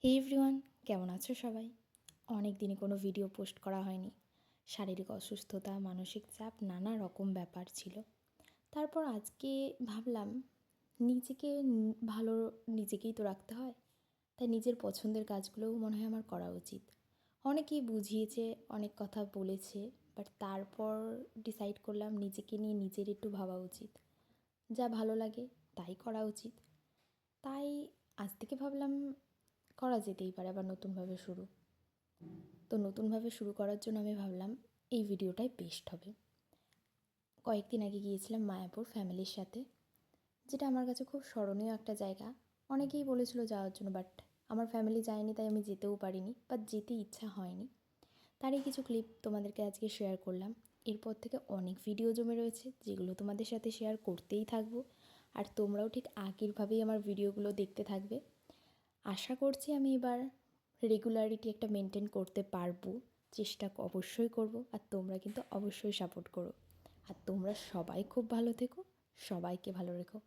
হে everyone, কেমন আছো সবাই? অনেক দিনই কোনো ভিডিও পোস্ট করা হয়নি। শারীরিক অসুস্থতা, মানসিক চাপ, নানা রকম ব্যাপার ছিল। তারপর আজকে ভাবলাম নিজেকে ভালো নিজেকেই তো রাখতে হয়, তাই নিজের পছন্দের কাজগুলোও মনে হয় আমার করা উচিত। অনেকেই বুঝিয়েছে, অনেক কথা বলেছে, বাট তারপর ডিসাইড করলাম নিজেকে নিয়ে নিজের একটু ভাবা উচিত। যা ভালো লাগে তাই করা উচিত। তাই আজ থেকে ভাবলাম করা যেতেই পারে আবার নতুনভাবে শুরু। তো নতুনভাবে শুরু করার জন্য আমি ভাবলাম এই ভিডিওটাই বেস্ট হবে। কয়েকদিন আগে গিয়েছিলাম মায়াপুর ফ্যামিলির সাথে, যেটা আমার কাছে খুব স্মরণীয় একটা জায়গা। অনেকেই বলেছিল যাওয়ার জন্য, বাট আমার ফ্যামিলি যায়নি, তাই আমি যেতেও পারিনি, বা যেতে ইচ্ছা হয়নি। তারই কিছু ক্লিপ তোমাদেরকে আজকে শেয়ার করলাম। এরপর থেকে অনেক ভিডিও জমে রয়েছে, যেগুলো তোমাদের সাথে শেয়ার করতেই থাকবো। আর তোমরাও ঠিক আগেরভাবেই আমার ভিডিওগুলো দেখতে থাকবে। আশা করছি আমি এবার রেগুলারিটি একটা মেনটেন করতে পারবো। চেষ্টা অবশ্যই করব, আর তোমরা কিন্তু অবশ্যই সাপোর্ট করো। আর তোমরা সবাই খুব ভালো থেকো, সবাইকে ভালো রেখো।